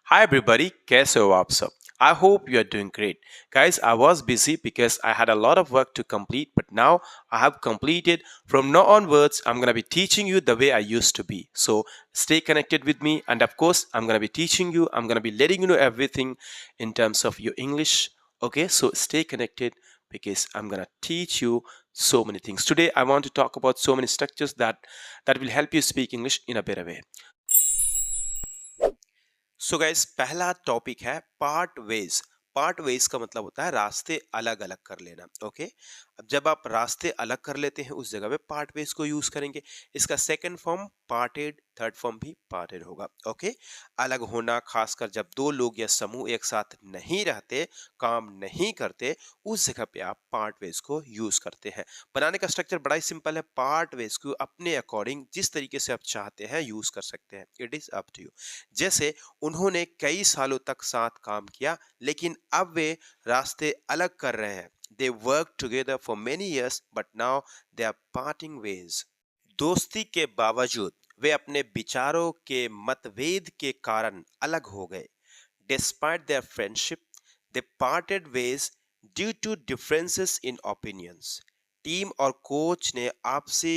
Hi everybody, कैसे हो आप सब? I hope you are doing great. Guys, I was busy because I had a lot of work to complete, but now I have completed. From now onwards, I'm going to be teaching you the way I used to be. So stay connected with me, and of course, I'm going to be teaching you, I'm going to be letting you know everything in terms of your English. Okay, so stay connected because I'm going to teach you so many things. Today, I want to talk about so many structures that will help you speak English in a better way. So guys पहला topic है part ways का मतलब होता है रास्ते अलग अलग कर लेना। ओके, अब जब आप रास्ते अलग कर लेते हैं उस जगह पे पार्ट वेज को यूज करेंगे। इसका second form parted, third form भी पार्टेड होगा। ओके, अलग होना, खासकर जब दो लोग या समूह एक साथ नहीं रहते, काम नहीं करते, उस जगह पे आप पार्ट वेज को यूज करते हैं। बनाने का स्ट्रक्चर बड़ा ही सिंपल है। पार्ट वेज को अपने अकॉर्डिंग जिस तरीके से आप चाहते हैं यूज कर सकते हैं। It is up to you. जैसे उन्होंने कई सालों तक साथ काम किया, लेकिन अब वे रास्ते अलग कर रहे हैं। They worked together for many years, but now they are parting ways. दोस्ती के बावजूद वे अपने विचारों के मतभेद के कारण अलग हो गए। Despite their friendship, they parted ways due to differences in opinions. Team और कोच ने आपसी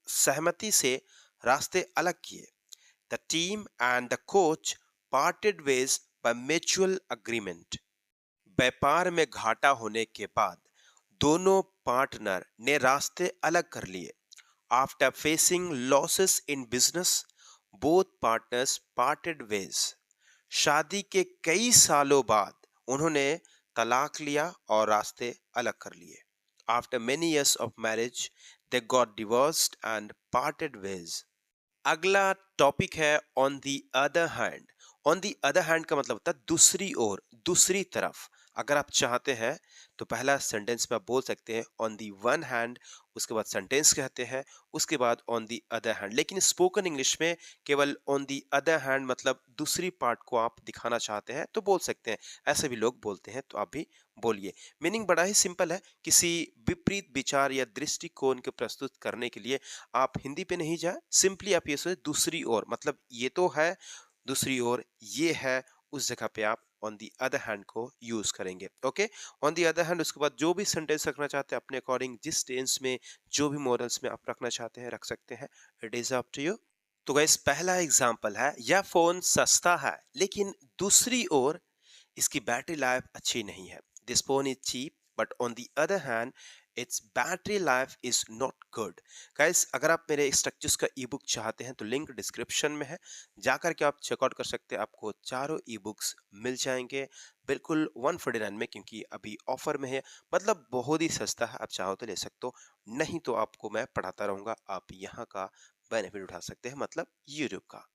सहमति से रास्ते अलग किए। The team and the coach parted ways by mutual agreement. व्यापार में घाटा होने के बाद दोनों पार्टनर ने रास्ते अलग कर लिए। After facing losses in business, both partners parted ways. शादी के कई सालों बाद उन्होंने तलाक लिया और रास्ते अलग कर लिए। After many years of marriage, they got divorced and parted ways. अगला टॉपिक है on the other hand. On the other hand का मतलब होता है दूसरी ओर, दूसरी तरफ। अगर आप चाहते हैं तो पहला सेंटेंस में आप बोल सकते हैं ऑन दी वन हैंड, उसके बाद सेंटेंस कहते हैं, उसके बाद ऑन दी अदर हैंड। लेकिन स्पोकन इंग्लिश में केवल ऑन दी अदर हैंड मतलब दूसरी पार्ट को आप दिखाना चाहते हैं तो बोल सकते हैं। ऐसे भी लोग बोलते हैं तो आप भी बोलिए। मीनिंग बड़ा ही सिंपल है। किसी विपरीत विचार या दृष्टिकोण को प्रस्तुत करने के लिए आप हिंदी पे नहीं जाए, सिंपली आप ये सोचे दूसरी ओर, मतलब ये तो है, दूसरी ओर ये है, उस जगह पे आप ऑन दी अदर हैंड को यूज करेंगे। Okay, on the other hand उसके बाद जो भी सेंटेंस रखना चाहते हैं अपने अकॉर्डिंग, जिस टेंस में जो भी मॉडल्स में आप रखना चाहते हैं रख सकते हैं। It is up to you. तो गाइस पहला एग्जांपल है, यह फोन सस्ता है लेकिन दूसरी ओर इसकी बैटरी लाइफ अच्छी नहीं है। This phone is cheap but on the other hand its battery life is not good. Guys अगर आप मेरे स्ट्रक्चर्स का ई बुक चाहते हैं तो लिंक डिस्क्रिप्शन में है, जाकर के आप चेकआउट कर सकते हैं। आपको चारों ई बुक्स मिल जाएंगे बिल्कुल 149 में, क्योंकि अभी ऑफर में है। मतलब बहुत ही सस्ता है, आप चाहो तो ले सकते हो, नहीं तो आपको मैं पढ़ाता रहूंगा, आप यहाँ का बेनिफिट उठा सकते हैं, मतलब यूट्यूब का।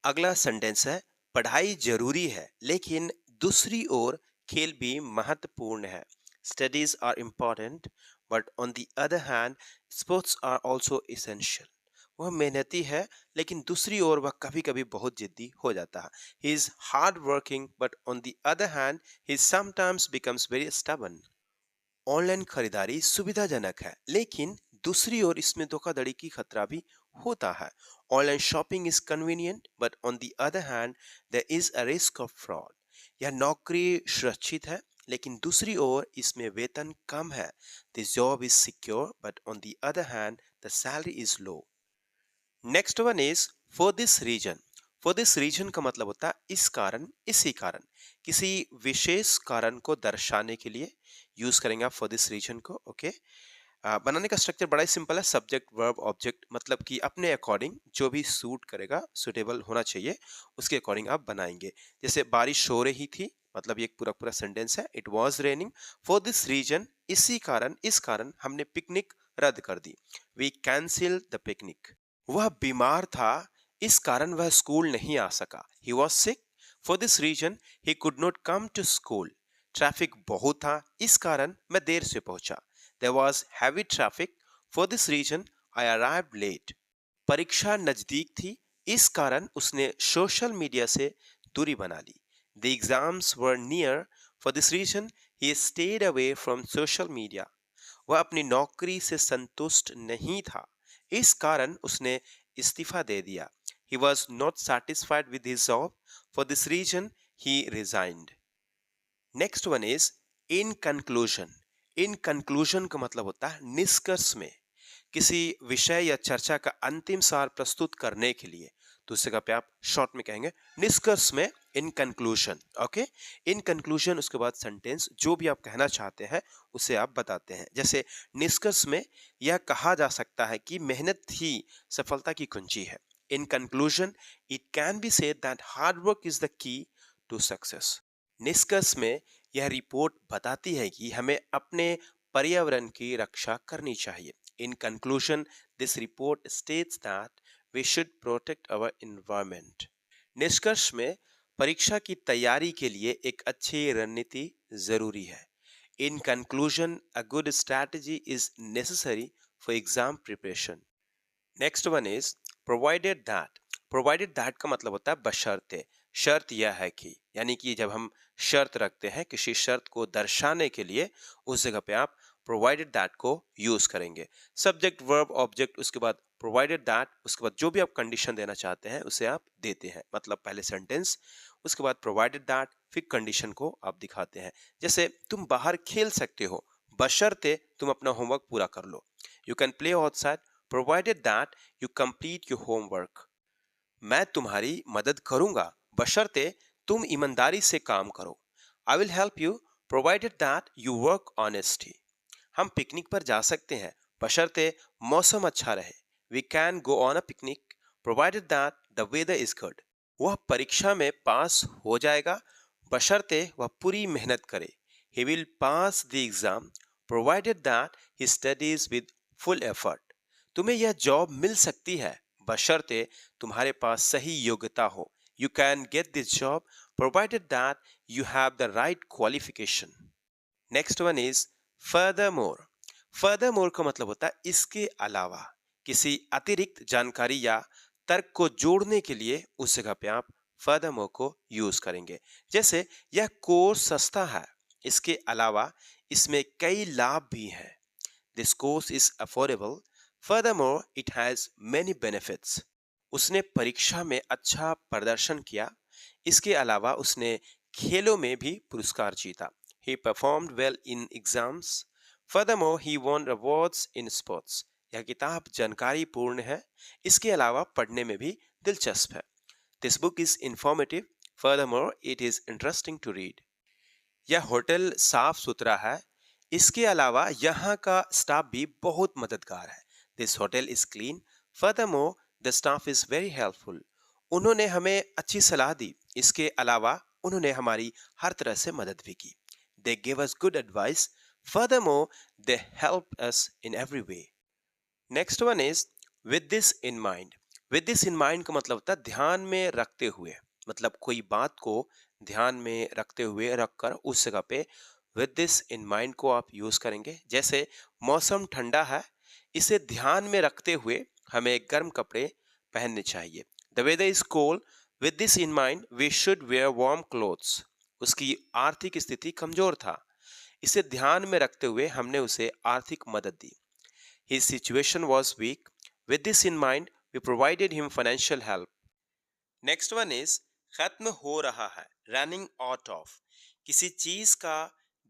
अगला सेंटेंस है, पढ़ाई जरूरी है लेकिन दूसरी ओर खेल भी महत्वपूर्ण है। Studies are important but on the other hand sports are also essential. वह मेहनती है लेकिन दूसरी ओर वह कभी कभी बहुत जिद्दी हो जाता है। He is hard working but on the other hand he sometimes becomes very stubborn. Online खरीदारी सुविधाजनक है लेकिन दूसरी ओर इसमें धोखाधड़ी की खतरा भी होता है। Online shopping is convenient but on the other hand there is a risk of fraud. यह नौकरी सुरक्षित है लेकिन दूसरी ओर इसमें वेतन कम है। This job is secure but on the other hand the salary is low. Next one is for this reason. For this reason का मतलब होता है इस कारण, इसी कारण, किसी विशेष कारण को दर्शाने के लिए यूज करेंगे आप फॉर दिस रीजन को। ओके, बनाने का स्ट्रक्चर बड़ा ही सिंपल है। सब्जेक्ट वर्ब ऑब्जेक्ट, मतलब कि अपने अकॉर्डिंग जो भी सूट करेगा, सुटेबल होना चाहिए, उसके अकॉर्डिंग आप बनाएंगे। जैसे बारिश हो रही थी, मतलब ये एक पूरा पूरा सेंटेंस है। It was raining for this reason, इसी कारण, इस कारण हमने पिकनिक रद्द कर दी। We cancel the picnic. वह बीमार था, इस कारण वह स्कूल नहीं आ सका। He was sick for this reason he could not come to school. Traffic बहुत था, इस कारण मैं देर से पहुंचा। There was heavy traffic for this reason I arrived late. परीक्षा नजदीक थी, इस कारण उसने सोशल मीडिया से दूरी बना ली। The exams were near for this reason he stayed away from social media. वह अपनी नौकरी से संतुष्ट नहीं था, इस कारण उसने इस्तीफा दे दिया। He was not satisfied with his job. For this reason, he resigned. Next one is in conclusion. In conclusion का मतलब होता है निष्कर्ष में, किसी विषय या चर्चा का अंतिम सार प्रस्तुत करने के लिए। तो उस जगह पे आप शॉर्ट में कहेंगे निष्कर्ष में, in conclusion. Okay, in conclusion, उसके बाद सेंटेंस जो भी आप कहना चाहते हैं उसे आप बताते हैं। जैसे निष्कर्ष में यह कहा जा सकता है कि मेहनत ही सफलता की कुंजी है। In conclusion it can be said that hard work is the key to success. निष्कर्ष में यह रिपोर्ट बताती है कि हमें अपने पर्यावरण की रक्षा करनी चाहिए। In conclusion, this report states that we should protect our environment. निष्कर्ष में परीक्षा की तैयारी के लिए एक अच्छी रणनीति जरूरी है। In conclusion, a good strategy is necessary for exam preparation. Next one is provided that. Provided that का मतलब होता है बशर्ते। शर्त यह है कि, यानी कि जब हम शर्त रखते हैं किसी शर्त को दर्शाने के लिए, उस जगह पे आप प्रोवाइडेड दैट को यूज करेंगे। सब्जेक्ट वर्ब ऑब्जेक्ट, उसके बाद प्रोवाइडेड दैट, उसके बाद जो भी आप कंडीशन देना चाहते हैं उसे आप देते हैं। मतलब पहले सेंटेंस, उसके बाद प्रोवाइडेड दैट, फिर कंडीशन को आप दिखाते हैं। जैसे तुम बाहर खेल सकते हो बशर्ते तुम अपना होमवर्क पूरा कर लो। You can play outside provided that you complete your homework. मैं तुम्हारी मदद करूंगा बशर्ते तुम ईमानदारी से काम करो। I will help you provided that you work honestly. हम पिकनिक पर जा सकते हैं बशर्ते मौसम अच्छा रहे। We can go on a picnic provided that the weather is good. वह परीक्षा में पास हो जाएगा बशर्ते वह पूरी मेहनत करे। He will pass the exam provided that he studies with full effort. तुम्हें यह जॉब मिल सकती है बशर्ते तुम्हारे पास सही योग्यता हो। You can get this job provided that you have the right qualification. Next one is furthermore. Furthermore का मतलब होता है इसके अलावा। किसी अतिरिक्त जानकारी या तर्क को जोड़ने के लिए उस जगह पे आप फर्दरमोर को यूज करेंगे। जैसे यह कोर्स सस्ता है, इसके अलावा इसमें कई लाभ भी हैं। This course is affordable furthermore it has many benefits. उसने परीक्षा में अच्छा प्रदर्शन किया, इसके अलावा उसने खेलों में भी पुरस्कार जीता। He performed well in exams. Furthermore, he won awards in sports. यह किताब जानकारी पूर्ण है, इसके अलावा पढ़ने में भी दिलचस्प है। This book is informative. Furthermore, it is interesting to read. यह होटल साफ सुथरा है, इसके अलावा यहाँ का स्टाफ भी बहुत मददगार है। This hotel is clean. Furthermore, the staff is very helpful. उन्होंने हमें अच्छी सलाह दी, इसके अलावा उन्होंने हमारी हर तरह से मदद भी की। They gave us good advice. Furthermore, they helped us in every way. Next one is with this in mind. With this in mind का मतलब होता है ध्यान में रखते हुए। मतलब कोई बात को ध्यान में रखते हुए रखकर उस जगह पे with this in mind को आप यूज करेंगे। जैसे मौसम ठंडा है, इसे ध्यान में रखते हुए हमें गर्म कपड़े पहनने चाहिए। The weather is cold. With this in mind, we should wear warm clothes. उसकी आर्थिक स्थिति कमजोर था, इसे ध्यान में रखते हुए हमने उसे आर्थिक मदद दी। His situation was weak. With this in mind, we provided him financial help. Next one is खत्म हो रहा है, running out of. किसी चीज का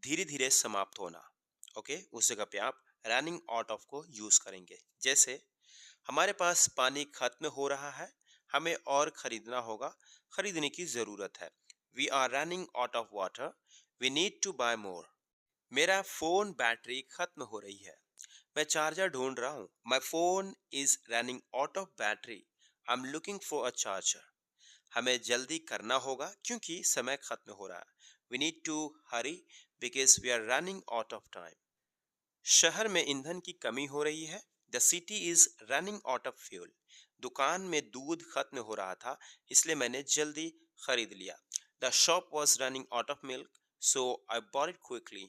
धीरे धीरे समाप्त होना। ओके, उस जगह पे आप running out of को यूज करेंगे। जैसे हमारे पास पानी खत्म हो रहा है, हमें और खरीदना होगा, खरीदने की जरूरत है। We are running out of water. We need to buy more. मेरा फोन बैटरी खत्म हो रही है, मैं चार्जर ढूंढ रहा हूँ। My phone is running out of battery. I'm looking for a charger. हमें जल्दी करना होगा क्योंकि समय खत्म हो रहा है। We need to hurry because we are running out of time. शहर में ईंधन की कमी हो रही है। The city is running out of fuel. दुकान में दूध खत्म हो रहा था, इसलिए मैंने जल्दी खरीद लिया। The shop was running out of milk, so I bought it quickly.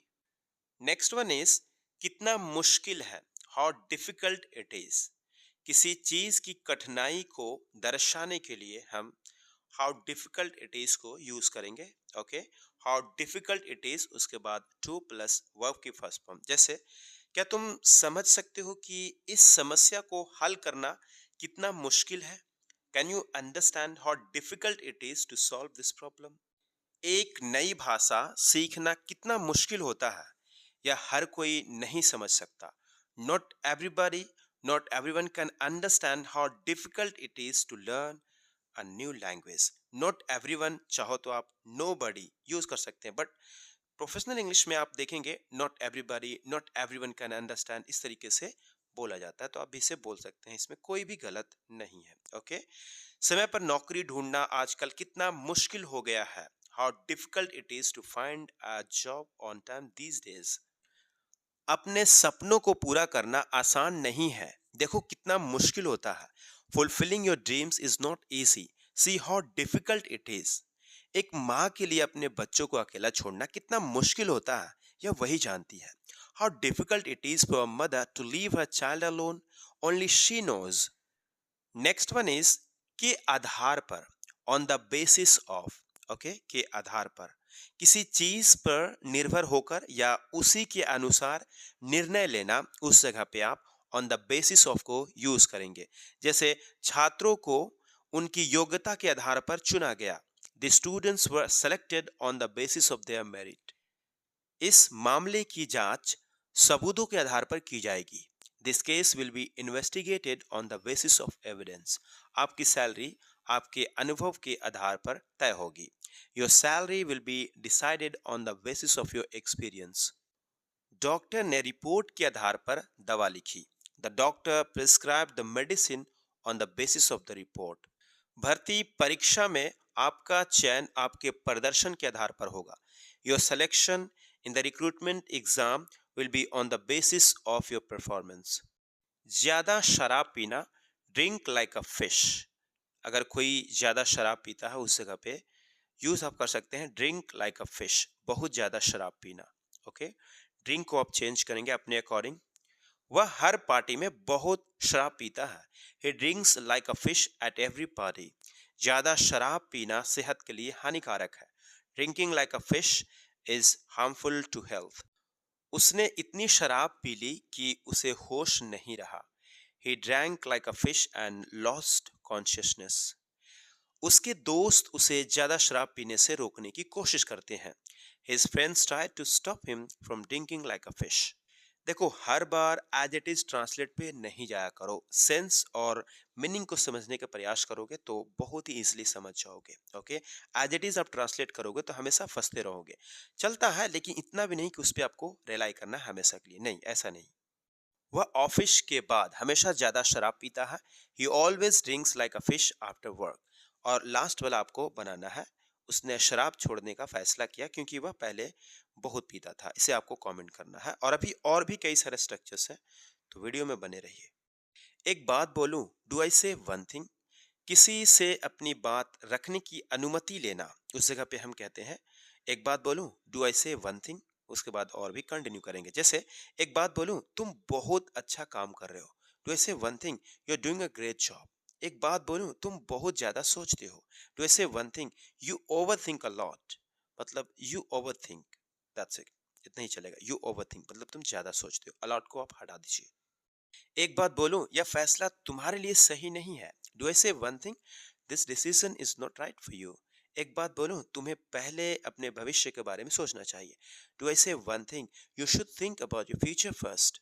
Next one is कितना मुश्किल है, how difficult it is. किसी चीज की कठिनाई को दर्शाने के लिए हम how difficult it is को यूज करेंगे। Okay, how difficult it is, उसके बाद to प्लस वर्ब की फर्स्ट फॉर्म। जैसे क्या तुम समझ सकते हो कि इस समस्या को हल करना कितना मुश्किल है। Can you understand how difficult it is to solve this problem? एक नई भाषा सीखना कितना मुश्किल होता है, यह हर कोई नहीं समझ सकता। Not everybody, not everyone can understand how difficult it is to learn a new language. Not everyone चाहो तो आप नो बडी यूज कर सकते हैं, बट प्रोफेशनल इंग्लिश में आप देखेंगे not everybody, not everyone can understand, इस तरीके से बोला जाता है, तो आप भी इसे बोल सकते हैं, इसमें कोई भी गलत नहीं है। ओके। समय पर नौकरी ढूंढना आजकल कितना मुश्किल हो गया है। How difficult it is to find a job on time these days. अपने सपनों को पूरा करना आसान नहीं है, देखो कितना मुश्किल होता है। Fulfilling your dreams is not easy, see how difficult it is. एक माँ के लिए अपने बच्चों को अकेला छोड़ना कितना मुश्किल होता है, यह वही जानती है। How difficult it is for a mother to leave her child alone, only she knows. Next one is के आधार पर, on the basis of. Okay, के आधार पर, किसी चीज पर निर्भर होकर या उसी के अनुसार निर्णय लेना, उस जगह पे आप ऑन द बेसिस ऑफ को यूज करेंगे। जैसे छात्रों को उनकी योग्यता के आधार पर चुना गया। The students were selected on the basis of their merit. इस मामले की जांच सबूतों के आधार पर की जाएगी। This case will be investigated on the basis of evidence. आपकी सैलरी आपके अनुभव के आधार पर तय होगी। Your salary will be decided on the basis of your experience. Doctor ने रिपोर्ट के आधार पर दवा लिखी। The doctor prescribe the medicine on the basis of the report. भर्ती परीक्षा में आपका चयन आपके प्रदर्शन के आधार पर होगा। Your selection in the recruitment exam will be on the basis of your performance. ज्यादा शराब पीना, ड्रिंक लाइक अ फिश। अगर कोई ज्यादा शराब पीता है उस जगह पे यूज आप कर सकते हैं ड्रिंक लाइक अ फिश, बहुत ज्यादा शराब पीना। ओके, ड्रिंक को आप चेंज करेंगे अपने अकॉर्डिंग। वह हर पार्टी में बहुत शराब पीता है। He drinks like a fish at every party. ज्यादा शराब पीना सेहत के लिए हानिकारक है। Drinking like a fish is harmful to health. उसने इतनी शराब पी ली कि उसे होश नहीं रहा। He drank like a fish and lost consciousness. उसके दोस्त उसे ज्यादा शराब पीने से रोकने की कोशिश करते हैं। His friends try to stop him from drinking like a fish. देखो, हर बार एज इट इज ट्रांसलेट पे नहीं जाया करो। सेंस और मीनिंग को समझने का प्रयास करोगे तो बहुत ही इजीली समझ जाओगे। ओके, एज इट इज आप ट्रांसलेट करोगे तो हमेशा फंसते रहोगे। चलता है, लेकिन इतना भी नहीं कि उस पर आपको रिलाई करना है हमेशा के लिए, नहीं, ऐसा नहीं। वह ऑफिस के बाद हमेशा ज्यादा शराब पीता है। ही always drinks like a fish after work. और लास्ट वाला आपको बनाना है, उसने शराब छोड़ने का फैसला किया क्योंकि वह पहले बहुत पीता था। इसे आपको कमेंट करना है। और अभी और भी कई सारे स्ट्रक्चर्स हैं, तो वीडियो में बने रहिए। एक बात बोलूं, do I say one thing. किसी से अपनी बात रखने की अनुमति लेना, उस जगह पे हम कहते हैं एक बात बोलूं, do I say one thing. उसके बाद और भी कंटिन्यू करेंगे। जैसे एक बात बोलूं, तुम बहुत अच्छा काम कर रहे हो। Do I say one thing, you are doing a great job. एक बात बोलूं, तुम बहुत ज्यादा सोचते हो। Do I say one thing, you over think a lot. मतलब you over think, that's it, इतना ही चलेगा। यू ओवर थिंक मतलब तुम ज्यादा सोचते हो। अलॉट को आप हटा दीजिए। एक बात बोलूं, यह फैसला तुम्हारे लिए सही नहीं है। Do I say one thing, this decision is not right for you. एक बात बोलूं, तुम्हें पहले अपने भविष्य के बारे में सोचना चाहिए। Do I say one thing, you should think about your future first.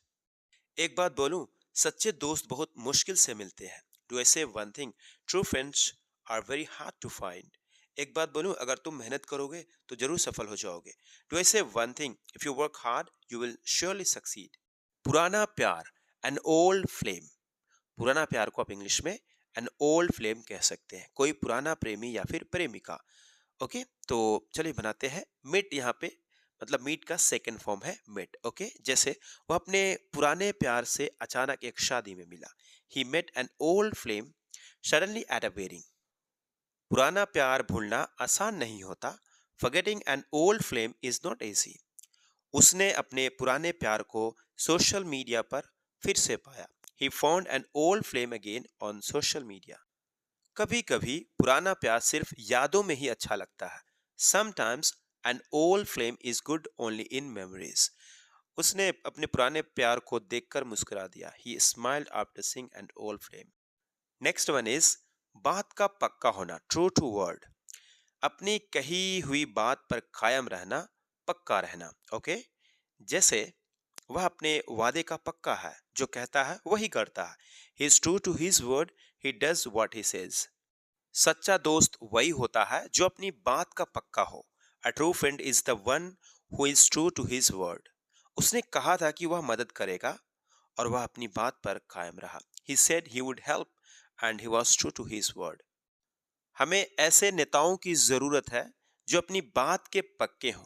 एक बात बोलूं, सच्चे दोस्त बहुत मुश्किल से मिलते हैं। Do I say one thing, true friends are very hard to find. एक बात बोलूं, अगर तुम मेहनत करोगे तो जरूर सफल हो जाओगे। Do I say one thing, if you work hard you will surely succeed. पुराना प्यार, एन ओल्ड फ्लेम। पुराना प्यार को आप इंग्लिश में एन ओल्ड फ्लेम कह सकते हैं, कोई पुराना प्रेमी या फिर प्रेमिका। ओके, तो चलिए बनाते हैं मिट। यहाँ पे मतलब मीट का सेकंड फॉर्म है मिट। ओके, जैसे वह अपने पुराने प्यार से अचानक एक शादी में मिला। He met an old flame suddenly at a wedding. पुराना प्यार भूलना आसान नहीं होता। Forgetting an old flame is not easy. उसने अपने पुराने प्यार को सोशल मीडिया पर फिर से पाया। He found an old flame again on social media. कभी कभी पुराना प्यार सिर्फ यादों में ही अच्छा लगता है। Sometimes N old flame is good only in memories. उसने अपने पुराने प्यार को देखकर मुस्कुरा दिया। ही smiled after seeing N old flame. Next one is बात का पक्का होना, ट्रू टू वर्ड। अपनी कही हुई बात पर कायम रहना, पक्का रहना। ओके, जैसे वह अपने वादे का पक्का है, जो कहता है वही करता है। He is true to his word, he does what he says. सच्चा दोस्त वही होता है जो अपनी बात का पक्का हो। A true friend is the one who is true to his word. उसने कहा था कि वह मदद करेगा और वह अपनी बात पर कायम रहा। He said he would help and he was true to his word. हमें ऐसे नेताओं की जरूरत है जो अपनी बात के पक्के हों।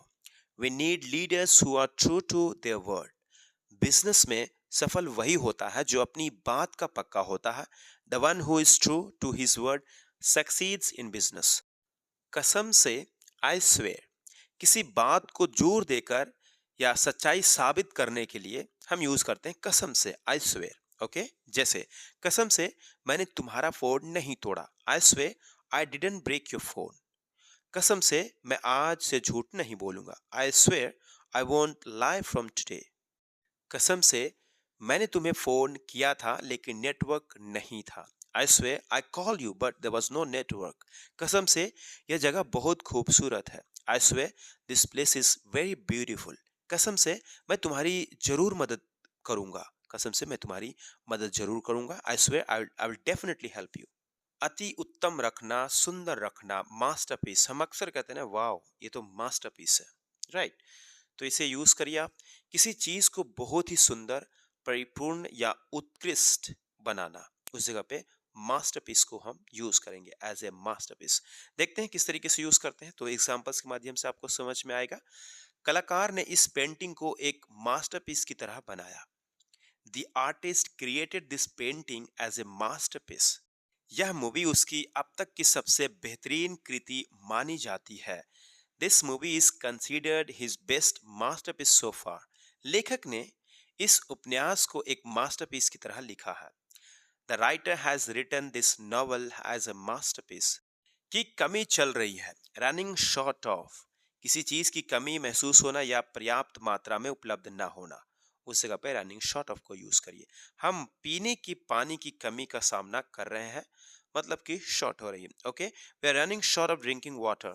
We need leaders who are true to their word. Business में सफल वही होता है जो अपनी बात का पक्का होता है। The one who is true to his word succeeds in business. कसम से, आई स्वेयर, किसी बात को जोर देकर या सच्चाई साबित करने के लिए हम यूज करते हैं कसम से, आई स्वेयर। ओके, जैसे कसम से मैंने तुम्हारा फोन नहीं तोड़ा, I swear I didn't break your phone. कसम से मैं आज से झूठ नहीं बोलूंगा, I swear I won't lie from today. कसम से मैंने तुम्हें फोन किया था लेकिन नेटवर्क नहीं था, I swear I call you but there was no network. कसम से यह जगह बहुत खूबसूरत है, I swear this place is very beautiful. कसम से मैं तुम्हारी जरूर मदद करूंगा, कसम से मैं तुम्हारी मदद जरूर करूंगा, आई swear I will definitely help you. अति उत्तम रखना, सुंदर रखना, मास्टरपीस। हम अक्सर कहते हैं ना, वाओ ये तो मास्टरपीस है, राइट। तो इसे यूज करिए आप। किसी चीज को बहुत ही सुंदर, परिपूर्ण या उत्कृष्ट बनाना, उस जगह पे मास्टरपीस को हम यूज करेंगे एज ए मास्टरपीस। देखते हैं किस तरीके से यूज करते हैं, तो एग्जांपल्स के माध्यम से आपको समझ में आएगा। कलाकार ने इस पेंटिंग को एक मास्टरपीस की तरह बनाया। The artist created this painting as a masterpiece. यह मूवी उसकी अब तक की सबसे बेहतरीन कृति मानी जाती है। This movie is considered his best masterpiece so far. लेखक ने इस उपन्यास को एक मास्टरपीस की तरह लिखा है। The writer has written this novel as a masterpiece. की कमी चल रही है, रनिंग शॉर्ट ऑफ। किसी चीज की कमी महसूस होना या पर्याप्त मात्रा में उपलब्ध ना होना, उस जगह पे रनिंग शॉर्ट ऑफ को यूज करिए। हम पीने की पानी की कमी का सामना कर रहे हैं, मतलब कि शॉर्ट हो रही है। Okay, we are running short of drinking water.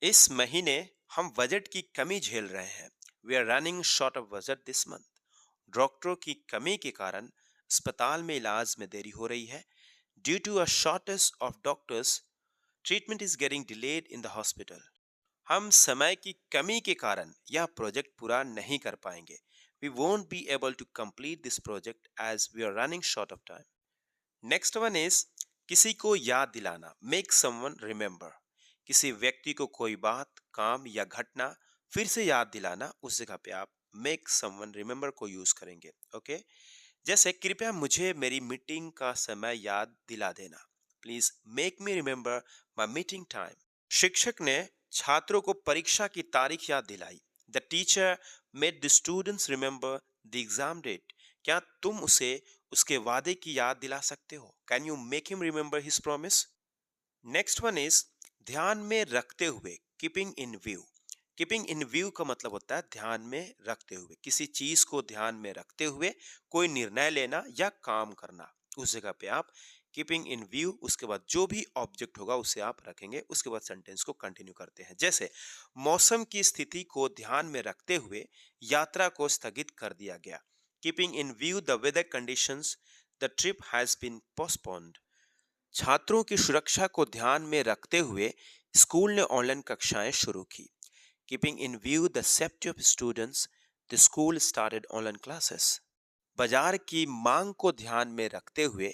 इस महीने हम बजट की कमी झेल रहे हैं। We are running short of budget this month. डॉक्टरों की कमी के कारण अस्पताल में इलाज में देरी हो रही है। Due to a shortage of doctors, treatment is getting delayed in the hospital. हम समय की कमी के कारण यह प्रोजेक्ट पूरा नहीं कर पाएंगे। We won't be able to complete this project as we are running short of time. Next one is किसी को याद दिलाना, मेक समवन रिमेंबर। किसी व्यक्ति को कोई बात, काम या घटना फिर से याद दिलाना, उस जगह पे आप मेक समवन रिमेंबर को यूज करेंगे। ओके, जैसे कृपया मुझे मेरी मीटिंग का समय याद दिला देना, please make me remember my meeting time. शिक्षक ने छात्रों को परीक्षा की तारीख याद दिलाई। The teacher made the students remember the exam date. क्या तुम उसे उसके वादे की याद दिला सकते हो? Can you make him remember his promise? Next one is ध्यान में रखते हुए, keeping in view. Keeping in view का मतलब होता है ध्यान में रखते हुए, किसी चीज को ध्यान में रखते हुए कोई निर्णय लेना या काम करना, उस जगह पे आप कीपिंग इन व्यू, उसके बाद जो भी ऑब्जेक्ट होगा उसे आप रखेंगे, उसके बाद सेंटेंस को कंटिन्यू करते हैं। जैसे मौसम की स्थिति को ध्यान में रखते हुए यात्रा को स्थगित कर दिया गया। Keeping in view the weather conditions, the trip has been postponed. छात्रों की सुरक्षा को ध्यान में रखते हुए स्कूल ने ऑनलाइन कक्षाएं शुरू की। Keeping in view the safety of students, the school started online classes. बाजार की मांग को ध्यान में रखते हुए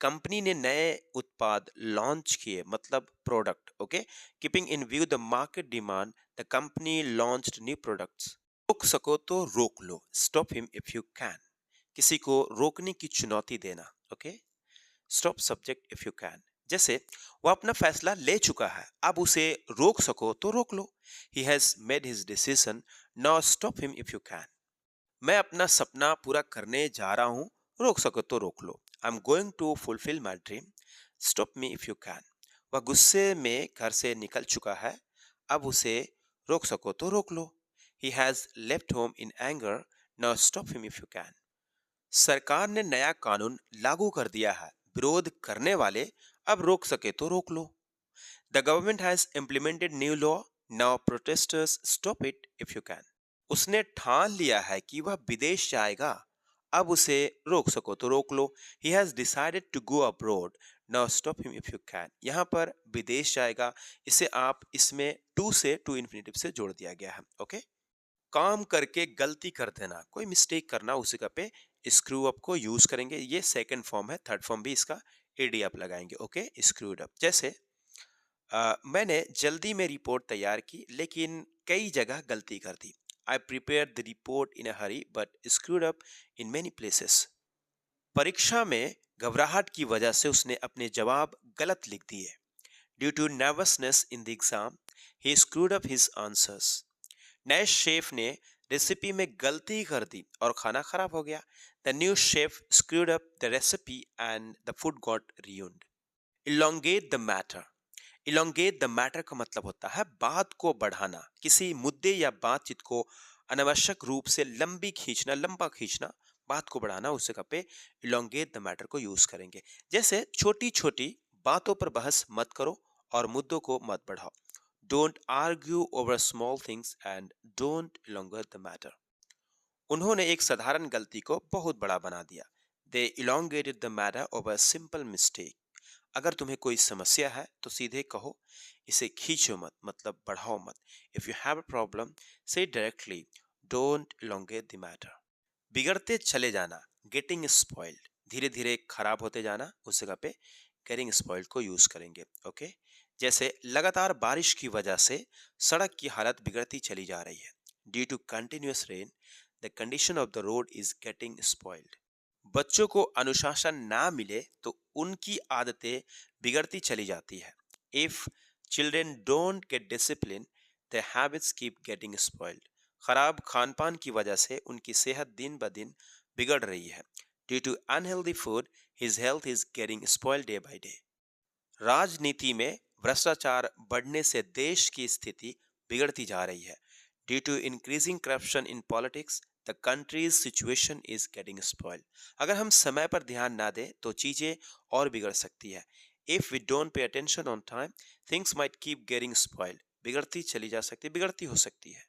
कंपनी ने नए उत्पाद लॉन्च किए, मतलब product. Okay, keeping in view the market demand, the company launched new products. रोक सको तो रोक लो, stop him if you can. किसी को रोकने की चुनौती देना। Okay, stop subject if you can. जैसे वो अपना फैसला ले चुका है, अब उसे रोक सको तो रोक लो। He has made his decision, now stop him if you can. मैं अपना सपना पूरा करने जा रहा हूं, रोक सको तो रोक लो। I am going to fulfil my dream, stop me if you can. वह गुस्से में घर से निकल चुका है, अब उसे रोक सको तो रोक लो। He has left home in anger, now stop him if you can. सरकार ने नया कानून लागू कर दिया है, विरोध करने वाले अब रोक सके तो रोक लो। The government has implemented new law, now protesters stop it if you can. उसने ठान लिया है कि वह विदेश जाएगा, अब उसे रोक सको तो रोक लो। He has decided to go abroad, now stop him if you can. यहाँ पर विदेश जाएगा, इसे आप इसमें टू से टू इन्फिनेटिव से जोड़ दिया गया है। ओके, काम करके गलती कर देना, कोई मिस्टेक करना, उसी का पे स्क्रू अप को यूज करेंगे। ये सेकंड फॉर्म है, थर्ड फॉर्म भी इसका एडी अप लगाएंगे। Okay, screwed up. जैसे मैंने जल्दी में रिपोर्ट तैयार की लेकिन कई जगह गलती कर दी। I prepare the report in a hurry but screwed up in many places. परीक्षा में घबराहट की वजह से उसने अपने जवाब गलत लिख दिए। Due to nervousness in the exam he screwed up his answers. नए शेफ ने रेसिपी में गलती कर दी और खाना खराब हो गया। The new chef screwed up the recipe and the food got ruined। Elongate the matter. Elongate the matter का मतलब होता है बात को बढ़ाना, किसी मुद्दे या बातचीत को अनावश्यक रूप से लंबी खींचना, लंबा खींचना, बात को बढ़ाना, उसे का पे इलोंगेट द मैटर को यूज करेंगे। जैसे छोटी छोटी बातों पर बहस मत करो और मुद्दों को मत बढ़ाओ। Don't argue over small things and don't elongate the matter. उन्होंने एक साधारण गलती को बहुत बड़ा बना दिया। दे elongated the matter over simple mistake. अगर तुम्हें कोई समस्या है तो सीधे कहो, इसे खींचो मत, मतलब बढ़ाओ मत। If you have a problem say directly, don't elongate the matter. बिगड़ते चले जाना, गेटिंग स्पॉइल्ड, धीरे धीरे खराब होते जाना, उस जगह पे गेटिंग स्पॉइल्ड को यूज करेंगे। ओके, जैसे लगातार बारिश की वजह से सड़क की हालत बिगड़ती चली जा रही है। Due to continuous rain the condition of the road is getting spoiled. बच्चों को अनुशासन ना मिले तो उनकी आदतें बिगड़ती चली जाती है। If children don't get discipline the habits keep getting spoiled. खराब खान पान की वजह से उनकी सेहत दिन ब दिन बिगड़ रही है। Due to unhealthy food his health is getting spoiled day by day. राजनीति में भ्रष्टाचार बढ़ने से देश की स्थिति बिगड़ती जा रही है। Due to increasing corruption in politics the country's situation is getting spoiled. अगर हम समय पर ध्यान ना दें तो चीजें और बिगड़ सकती है। If we don't pay attention on time things might keep getting spoiled. बिगड़ती चली जा सकती, बिगड़ती हो सकती है।